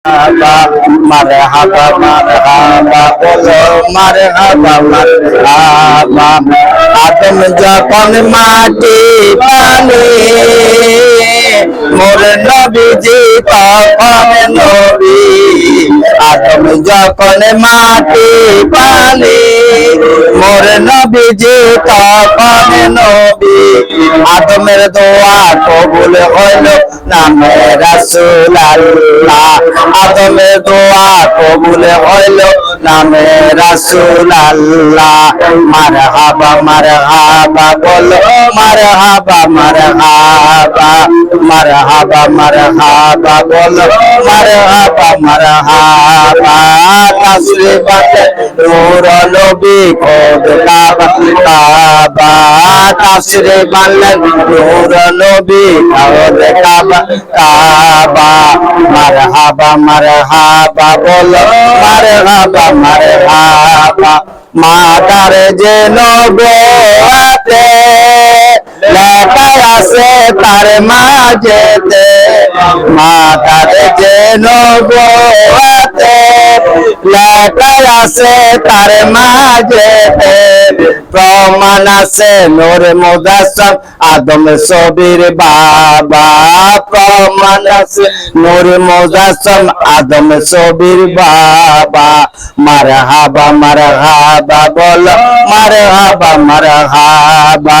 মারহাবা মারহাবা বলো মারহাবা মারহাবা। আদম যখন মাটি পানি মোর নবীজি তখন নবী। আদম যখন মাটি পানি মোর নবীজি তখন নবী। আদমের দোয়া কবুল হইল নামে রাসূল আল্লাহ। আদমের দোয়া কবুল হইল নামে রাসূল আল্লাহ। মারহাবা মারহাবা বলো মারহাবা মারহাবা। মারহাবা মারহাবা বলো মারহাবা মারহাবা। তাশরিফাত নূর নবী খোদ কাবা কাবা। তাশরিফাত নূর নবী খোদ কাবা কাবা। মারহাবা মারহাবা বলো মারহাবা মারহাবা। মাতার যে নবুয়াতে লেখা আছে তার মাঝেতে। মাতার যে নবুয়াতে লেখা আছে তার মাঝেতে। প্রমাণ আছে নূর মুজাসসাম আদম ছবির বাবা। প্রমাণ আছে নূর মুজাসসাম আদম ছবির বাবা। মারহাবা মারহাবা বলো মারহাবা মারহাবা।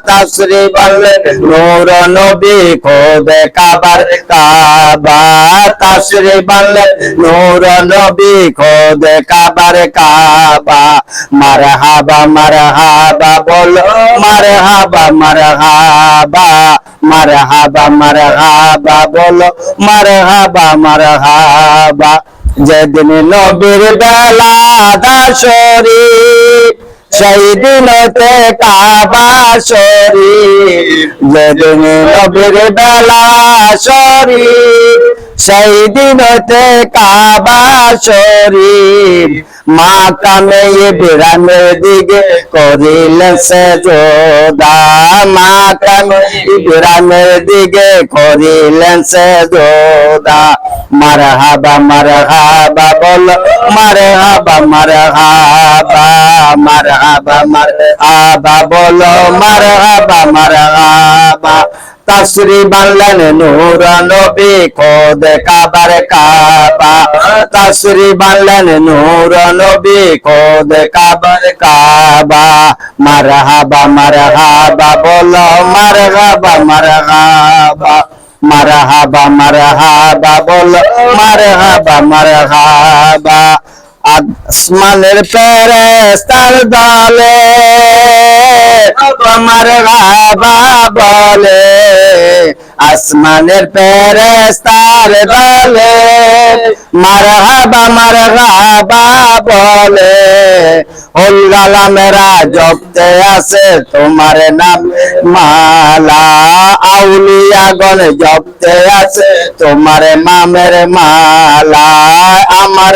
তাশরিফ আনলেন নূর নবী খোদ কাবার কাবা। তাশরিফ আনলেন নূর নবী খোদ কাবার কাবা। মারহাবা মারহাবা বলো মারহাবা মারহাবা। মারহাবা মারহাবা বলো মারহাবা মারহাবা। যেদিন নবীর বেলা শরীফ সেই দিনতে কাবা শরীফ। যেদিন নবীর বেলা শরীফ সেই দিনতে কাবা শরীফ। মাকামে ইব্রাহিমের দিকে করিলেন সেজদা। মাকামে ইব্রাহিমের দিকে করিলেন সেজদা। মারহাবা মারহাবা বলো মারহাবা মারহাবা। মারহাবা মারহাবা বলো মারহাবা মারহাবা। তাশরিফ আনলেন নূর নবী খোদ কাবার কাবা। তাশরিফ আনলেন নূর নবী খোদ কাবার কাবা। মারহাবা মারহাবা বলো মারহাবা মারহাবা। মারহাবা মারহাবা বলো মারহাবা মারহাবা। আসমানের ফেরেশতার দলে মারহাবা বলে। আসমানের ফেরেশতার দলে মারহাবা মারহাবা বলে। উলগালামেরা জপতে আছে তোমার নাম মালা। আউলিয়াগণ জপতে আছে তোমার নামের মালা। আমার